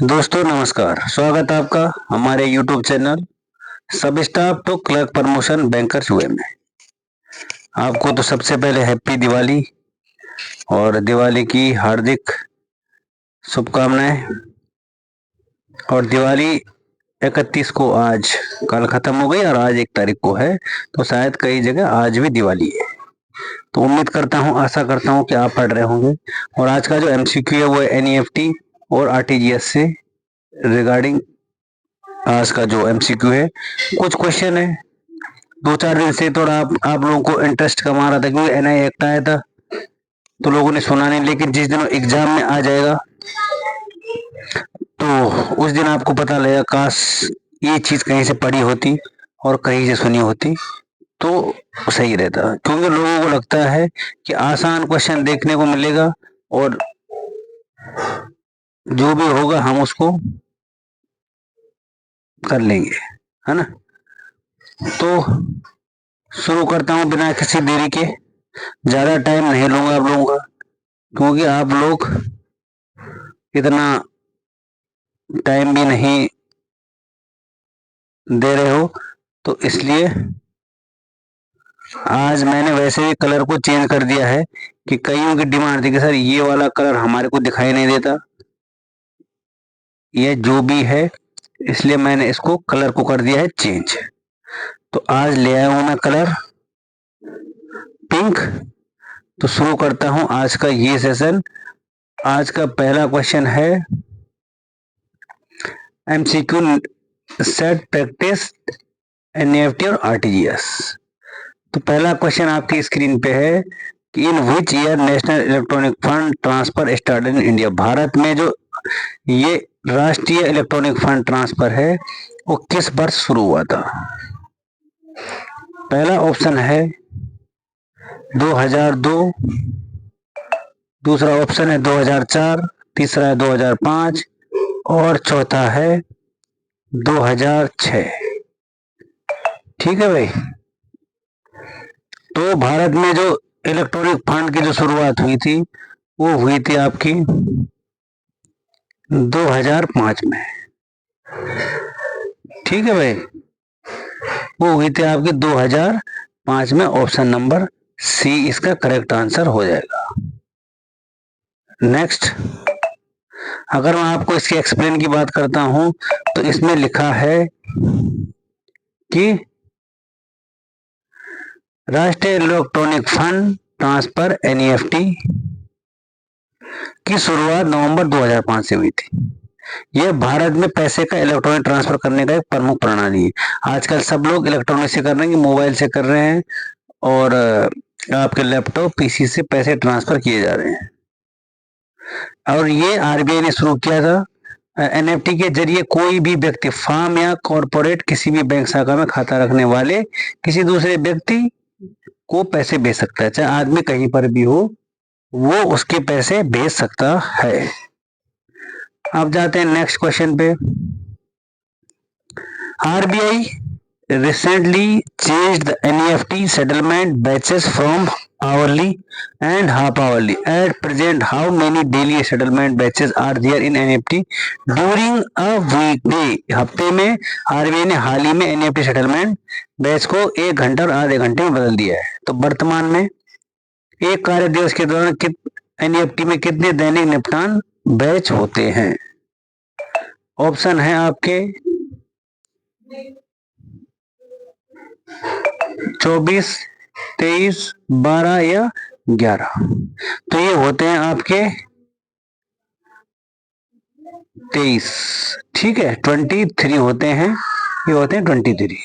दोस्तों नमस्कार, स्वागत है आपका हमारे YouTube चैनल सब staff to clerk promotion bankers हुए में। आपको तो सबसे पहले हैप्पी दिवाली और दिवाली की हार्दिक शुभकामनाएं। और दिवाली 31 को आज कल खत्म हो गई और आज 1 तारीख को है, तो शायद कई जगह आज भी दिवाली है। तो उम्मीद करता हूँ, आशा करता हूँ कि आप पढ़ रहे होंगे। और आज का जो MCQ है वो है NEFT और RTGS से रिगार्डिंग। आज का जो MCQ है, कुछ क्वेश्चन है 2-4 दिन से थोड़ा आप लोगों को इंटरेस्ट कम आ रहा था क्योंकि NI एक्ट आया था, तो लोगों ने सुना नहीं। लेकिन जिस दिन एग्जाम में आ जाएगा तो उस दिन आपको पता लगेगा, काश ये चीज कहीं से पढ़ी होती और कहीं से सुनी होती तो सही रहता। क्योंकि लोगों को लगता है कि आसान क्वेश्चन देखने को मिलेगा और जो भी होगा हम उसको कर लेंगे, है ना। तो शुरू करता हूँ बिना किसी देरी के। ज्यादा टाइम नहीं लूंगा आप लोगों का, क्योंकि आप लोग इतना टाइम भी नहीं दे रहे हो, तो इसलिए आज मैंने वैसे ही कलर को चेंज कर दिया है कि कईयों की डिमांड थी कि सर ये वाला कलर हमारे को दिखाई नहीं देता, ये जो भी है, इसलिए मैंने इसको कलर को कर दिया है चेंज। तो आज ले आया हूं मैं कलर पिंक। तो शुरू करता हूं आज का ये सेशन। आज का पहला क्वेश्चन है MCQ सेट प्रैक्टिस NEFT और RTGS। तो पहला क्वेश्चन आपकी स्क्रीन पे है कि in which year national electronic fund transfer started in India. Bharat में जो ये राष्ट्रीय इलेक्ट्रॉनिक फंड ट्रांसफर है वो किस वर्ष शुरू हुआ था। पहला ऑप्शन है 2002, दूसरा ऑप्शन है 2004, तीसरा है 2005 और चौथा है 2006। ठीक है भाई। तो भारत में जो इलेक्ट्रॉनिक फंड की जो शुरुआत हुई थी वो हुई थी आपकी 2005 में। ठीक है भाई, वो हुई थी आपकी 2005 में। ऑप्शन नंबर सी इसका करेक्ट आंसर हो जाएगा। नेक्स्ट, अगर मैं आपको इसके एक्सप्लेन की बात करता हूं तो इसमें लिखा है कि राष्ट्रीय इलेक्ट्रॉनिक फंड ट्रांसफर NEFT की शुरुआत नवंबर 2005 से हुई थी। यह भारत में पैसे का इलेक्ट्रॉनिक ट्रांसफर करने का एक प्रमुख प्रणाली है। आजकल सब लोग इलेक्ट्रॉनिक से कर रहे हैं, मोबाइल से कर रहे हैं और आपके लैपटॉप PC से पैसे ट्रांसफर किए जा रहे हैं। और ये RBI ने शुरू किया था। NEFT के जरिए कोई भी व्यक्ति, फार्म या कॉरपोरेट, किसी भी बैंक शाखा में खाता रखने वाले किसी दूसरे व्यक्ति को पैसे भेज सकता है, चाहे आदमी कहीं पर भी हो, वो उसके पैसे भेज सकता है। अब जाते हैं नेक्स्ट क्वेश्चन पे। RBI recently changed the NEFT settlement batches from hourly and half hourly. At present, how many daily settlement batches are there in NEFT during a weekday? हफ्ते में RBI ने हाल ही में NEFT सेटलमेंट बैच को 1 घंटा और आधे घंटे में बदल दिया है। तो वर्तमान में एक कार्य दिवस के दौरान NEFT में कितने दैनिक निपटान बैच होते हैं। ऑप्शन है आपके 24, 23, 12 या 11। तो ये होते हैं आपके 23। ठीक है, 23 होते हैं, ये होते हैं 23।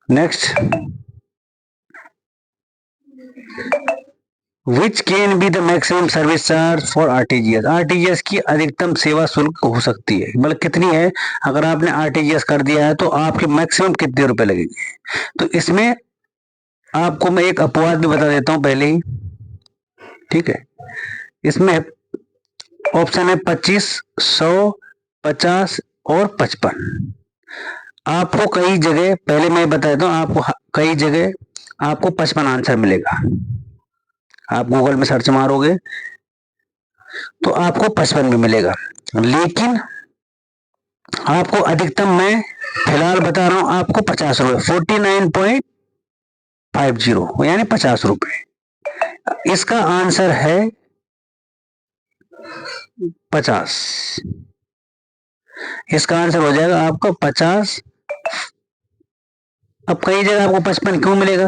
Next, which can be the maximum service charge for RTGS। RTGS की अधिकतम सेवा शुल्क हो सकती है, मतलब कितनी है। अगर आपने RTGS कर दिया है तो आपके मैक्सिमम कितने रुपए लगेंगे। तो इसमें आपको मैं एक अपवाद भी बता देता हूं पहले ही। ठीक है, इसमें ऑप्शन है 25, 100, 50 और 55। आपको कई जगह, पहले मैं बता देता हूं, आपको कई जगह आपको 55 आंसर मिलेगा। आप गूगल में सर्च मारोगे तो आपको 55 भी मिलेगा। लेकिन आपको अधिकतम मैं फिलहाल बता रहा हूं आपको 50 रुपए, 49.50 यानी 50 रुपए। इसका आंसर है 50। इसका आंसर हो जाएगा आपका 50। अब कई जगह आपको 55 क्यों मिलेगा?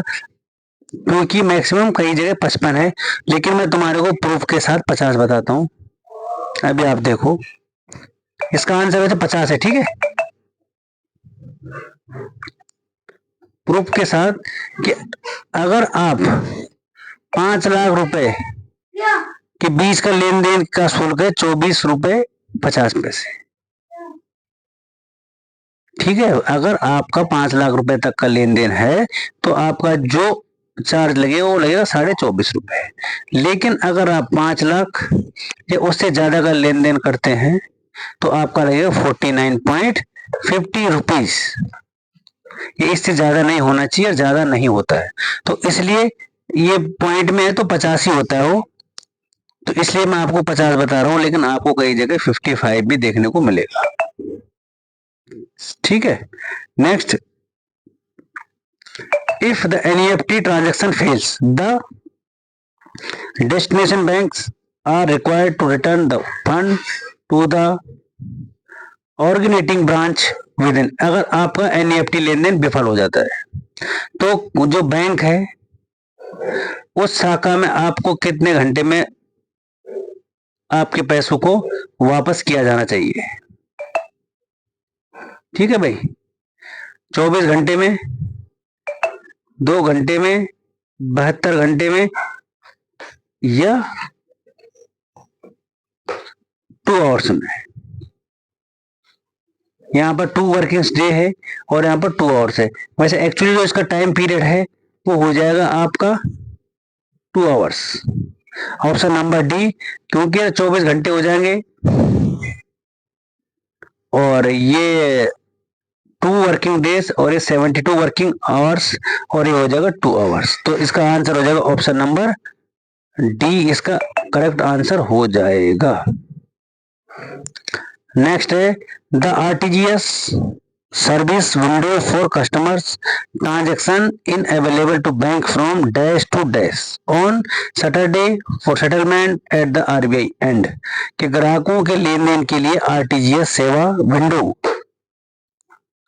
क्योंकि मैक्सिमम कई जगह 55 है, लेकिन मैं तुम्हारे को प्रूफ के साथ 50 बताता हूं। अभी आप देखो, इसका आंसर वैसे 50 है, ठीक है, प्रूफ के साथ कि अगर आप 5 लाख रुपए के बीच का लेन देन का शुल्क है 24 रुपए 50 पैसे, ठीक है। अगर आपका 5 लाख रुपए तक का लेन देन है तो आपका जो चार्ज लगेगा वो लगेगा 24.5 रुपए। लेकिन अगर आप 5 लाख या उससे ज्यादा का लेन देन करते हैं तो आपका लगेगा 49.50 रुपीज। ये इससे ज्यादा नहीं होना चाहिए और ज्यादा नहीं होता है, तो इसलिए ये पॉइंट में है तो 50 ही होता है वो, तो इसलिए मैं आपको 50 बता रहा हूं, लेकिन आपको कई जगह 55 भी देखने को मिलेगा, ठीक है। Next, if the NEFT transaction fails, the destination banks are required to return the fund to the originating branch within। अगर आपका NEFT लेन देन विफल हो जाता है तो जो बैंक है उस शाखा में आपको कितने घंटे में आपके पैसों को वापस किया जाना चाहिए? ठीक है भाई, 24 घंटे में, 2 घंटे में, 72 घंटे में, या 2 आवर्स में। यहाँ पर 2 वर्किंग डे है और यहाँ पर 2 आवर्स है। वैसे एक्चुअली जो इसका टाइम पीरियड है वो हो जाएगा आपका 2 आवर्स। ऑप्शन नंबर डी, क्योंकि 24 घंटे हो जाएंगे और ये 2 वर्किंग डेज और ये 72 वर्किंग आवर्स और ये हो जाएगा 2 आवर्स। तो इसका आंसर हो जाएगा ऑप्शन नंबर डी, इसका करेक्ट आंसर हो जाएगा। नेक्स्ट है the RTGS service window for customers transaction in available to bank from dash to dash on Saturday for settlement at the RBI and, के ग्राहकों के लेन देन के लिए आरटीजीएस सेवा विंडो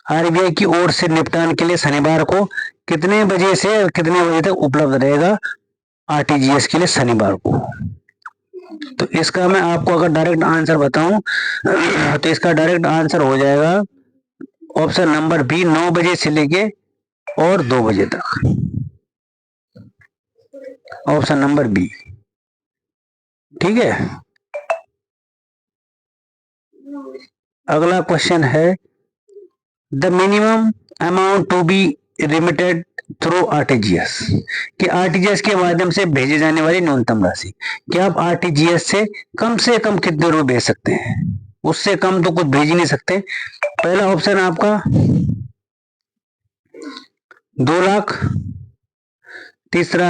आरबीआई की ओर से निपटान के लिए शनिवार को कितने बजे से कितने बजे तक उपलब्ध रहेगा आरटीजीएस के लिए शनिवार को? तो इसका मैं आपको अगर डायरेक्ट आंसर बताऊं तो इसका डायरेक्ट आंसर हो जाएगा ऑप्शन नंबर बी, 9 बजे से लेके और 2 बजे तक। ऑप्शन नंबर बी, ठीक है। अगला क्वेश्चन है the minimum amount to be remitted through RTGS, कि आरटीजीएस के माध्यम से भेजे जाने वाली न्यूनतम राशि। क्या आप आरटीजीएस से कम कितने रुपए भेज सकते हैं? उससे कम तो कुछ भेज ही नहीं सकते। पहला ऑप्शन आपका 2 लाख, दूसरा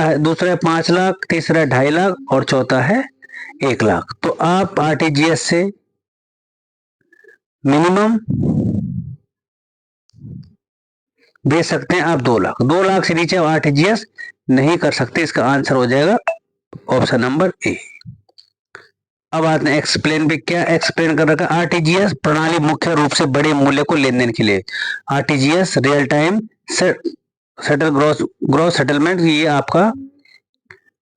है 5 लाख, तीसरा है 2.5 लाख और चौथा है 1 लाख। तो आप आरटीजीएस से मिनिमम भेज सकते हैं आप 2 लाख। 2 लाख से नीचे आरटीजीएस नहीं कर सकते। इसका आंसर हो जाएगा ऑप्शन नंबर ए। अब आते हैं एक्सप्लेन पे। क्या एक्सप्लेन कर रखा? आरटीजीएस प्रणाली मुख्य रूप से बड़े मूल्य को लेन देन के लिए, RTGS real time settle gross settlement, ये आपका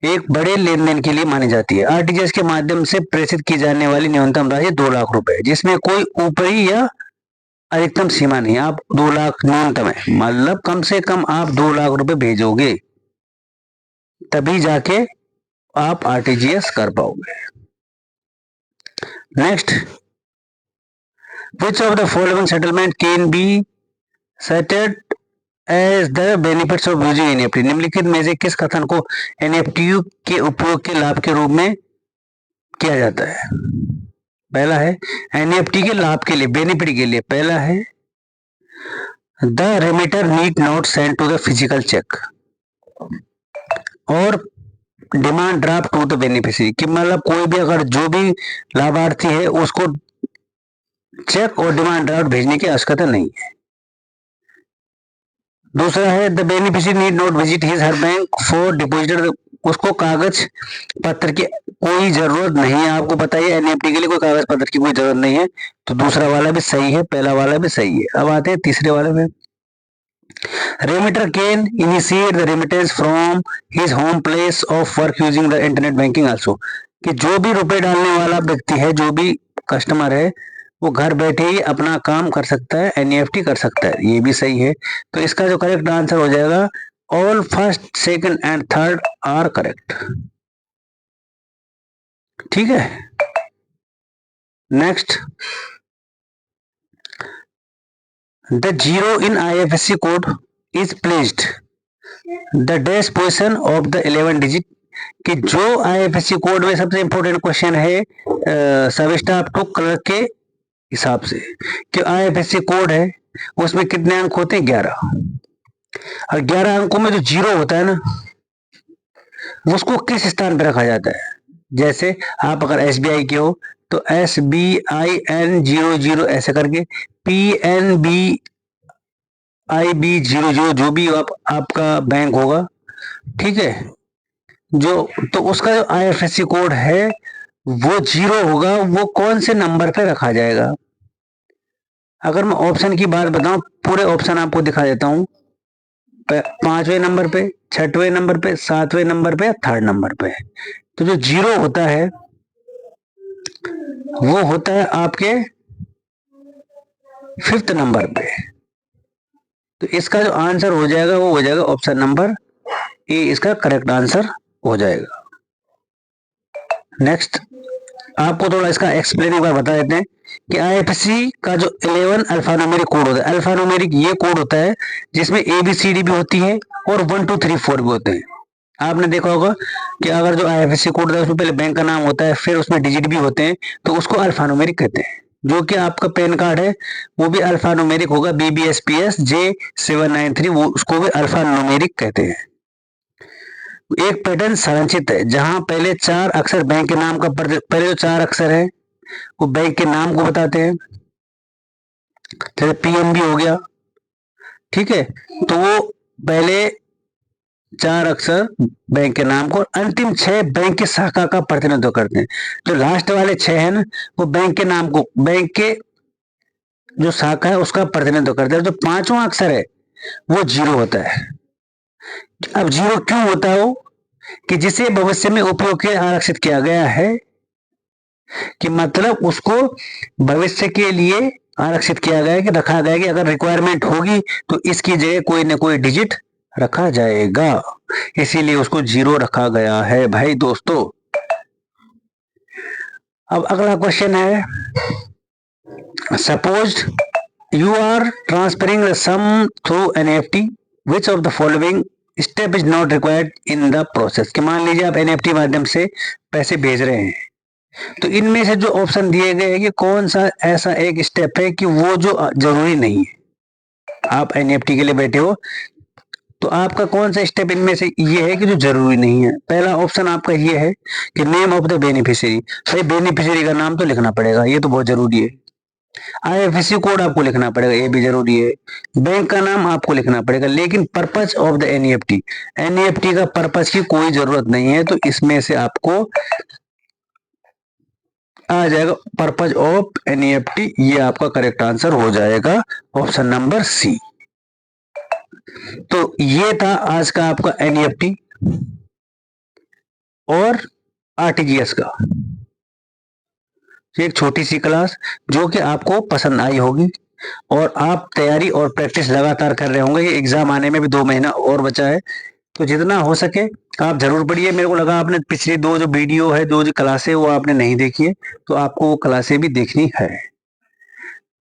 एक बड़े लेन देन के लिए मानी जाती है। आरटीजीएस के माध्यम से प्रेषित की जाने वाली न्यूनतम राशि 2 लाख रुपए, जिसमें कोई ऊपरी या अधिकतम सीमा नहीं। आप 2 लाख न्यूनतम है, मतलब कम से कम आप 2 लाख रुपए भेजोगे तभी जाके आप आरटीजीएस कर पाओगे। Next, which of the following settlement can be cited as the benefits of using NEFT? निम्नलिखित में से किस कथन को एनईएफटी के उपयोग के लाभ के रूप में किया जाता है? पहला है एनईएफटी के लाभ के लिए, बेनिफिट के लिए, पहला है the remitter need not send to the physical cheque, और demand draft to the beneficiary, कि मतलब कोई भी अगर जो भी लाभार्थी है उसको चेक और डिमांड ड्राफ्ट भेजने की आवश्यकता नहीं है। दूसरा है the beneficiary need not visit his her bank for deposited, उसको कागज पत्र की कोई जरूरत नहीं है। आपको पता है एनईएफटी के लिए कोई कागज पत्र की कोई जरूरत नहीं है, तो दूसरा वाला भी सही है, पहला वाला भी सही है। अब आते हैं तीसरे वाले में। Remitter can initiate the remittance from his home place of work using the internet banking also, कि जो भी रुपए डालने वाला व्यक्ति है, जो भी कस्टमर है, वो घर बैठे ही अपना काम कर सकता है, एनईएफटी कर सकता है। ये भी सही है। तो इसका जो करेक्ट आंसर हो जाएगा, all first second and third are correct. ठीक है, next, the zero in IFSC code is placed the dash position of the 11 digit, कि जो आईएफएससी कोड में सबसे इंपॉर्टेंट क्वेश्चन है सब स्टाफ टू क्लर्क के हिसाब से, कि आईएफएससी कोड है उसमें कितने अंक होते हैं, 11। और 11 अंकों में जो जीरो होता है ना, उसको किस स्थान पर रखा जाता है। जैसे आप अगर एसबीआई के हो तो SBIN00 ऐसे करके, PNBIB00, जो भी आपका बैंक होगा, ठीक है, जो तो उसका जो आईएफएससी कोड है वो जीरो होगा, वो कौन से नंबर पे रखा जाएगा। अगर मैं ऑप्शन की बात बताऊं, पूरे ऑप्शन आपको दिखा देता हूं, 5वें नंबर पे, 6वें नंबर पे, 7वें नंबर पे, 3rd नंबर पे। तो जो जीरो होता है वो होता है आपके 5th नंबर पे। तो इसका जो आंसर हो जाएगा वो हो जाएगा ऑप्शन नंबर ए, इसका करेक्ट आंसर हो जाएगा। नेक्स्ट, आपको थोड़ा इसका एक्सप्लेन एक बार बता देते हैं कि आईएफएससी का जो 11 अल्फान्यूमेरिक कोड होता है, अल्फान्यूमेरिक ये कोड होता है जिसमें ABCD भी होती है और 1 2 3 4 भी होते हैं। आपने देखा होगा कि अगर जो आईएफएससी कोड होता है उसमें पहले बैंक का नाम होता है, फिर उसमें डिजिट भी होते हैं, तो उसको अल्फान्यूमेरिक कहते हैं। जो कि आपका पैन कार्ड है वो भी अल्फान्यूमेरिक होगा, BBSPS J793, वो उसको भी अल्फान्यूमेरिक कहते हैं। एक पैटर्न संरचित है जहां पहले 4 अक्षर बैंक के नाम का, पहले जो 4 अक्षर है वो बैंक के नाम को बताते हैं, जैसे PNB हो गया, ठीक है, तो वो पहले 4 अक्षर बैंक के नाम को, अंतिम 6 बैंक की शाखा का प्रतिनिधित्व करते हैं। जो लास्ट वाले 6 है ना, वो बैंक के नाम को, बैंक के जो शाखा है उसका प्रतिनिधित्व करते हैं। जो 5वां अक्षर है वो जीरो होता है। अब जीरो क्यों होता है, वो कि जिसे भविष्य में उपयोग के आरक्षित किया गया है, कि मतलब उसको भविष्य के लिए आरक्षित किया गया है, कि रखा गया है कि अगर रिक्वायरमेंट होगी तो इसकी जगह कोई ना कोई डिजिट रखा जाएगा, इसीलिए उसको जीरो रखा गया है भाई दोस्तों। अब अगला क्वेश्चन है, suppose you are transferring the sum through NEFT, which of the following step is not required in the process, कि मान लीजिए आप एनईएफटी माध्यम से पैसे भेज रहे हैं, तो इनमें से जो ऑप्शन दिए गए हैं कि कौन सा ऐसा एक स्टेप है कि वो जो जरूरी नहीं है। आप एनईएफटी के लिए बैठे हो तो आपका कौन सा स्टेप इनमें से ये है कि जो जरूरी नहीं है। पहला ऑप्शन आपका ये है कि नेम ऑफ द बेनिफिशियरी, भाई बेनिफिशियरी का नाम तो लिखना पड़ेगा, ये तो बहुत जरूरी है। आईएफएससी कोड आपको लिखना पड़ेगा, ये भी जरूरी है। बैंक का नाम आपको लिखना पड़ेगा, लेकिन purpose of the NEFT, NEFT का पर्पज की कोई जरूरत नहीं है, तो इसमें से आपको आ जाएगा पर्पज ऑफ एनईएफटी, ये आपका करेक्ट आंसर हो जाएगा ऑप्शन नंबर सी। तो ये था आज का आपका एनईएफटी और आरटीजीएस का, एक छोटी सी क्लास जो कि आपको पसंद आई होगी, और आप तैयारी और प्रैक्टिस लगातार कर रहे होंगे। ये एग्जाम आने में भी 2 महीना और बचा है, तो जितना हो सके आप जरूर पढ़िए। मेरे को लगा आपने पिछली 2 जो वीडियो है, 2 जो क्लासे वो आपने नहीं देखी है, तो आपको वो क्लासे भी देखनी है।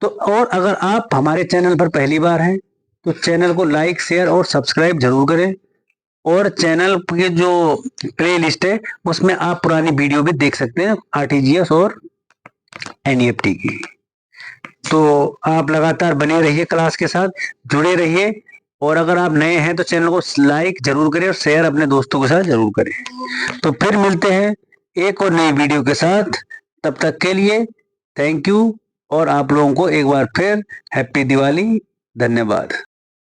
तो और अगर आप हमारे चैनल पर पहली बार हैं तो चैनल को लाइक, शेयर और सब्सक्राइब जरूर करें, और चैनल के जो प्ले लिस्ट है उसमें आप पुरानी वीडियो भी देख सकते हैं आरटीजीएस और एनईएफटी की। तो आप लगातार बने रहिए, क्लास के साथ जुड़े रहिए, और अगर आप नए हैं तो चैनल को लाइक जरूर करें और शेयर अपने दोस्तों के साथ जरूर करें। तो फिर मिलते हैं एक और नई वीडियो के साथ, तब तक के लिए थैंक यू और आप लोगों को एक बार फिर हैप्पी दिवाली। धन्यवाद।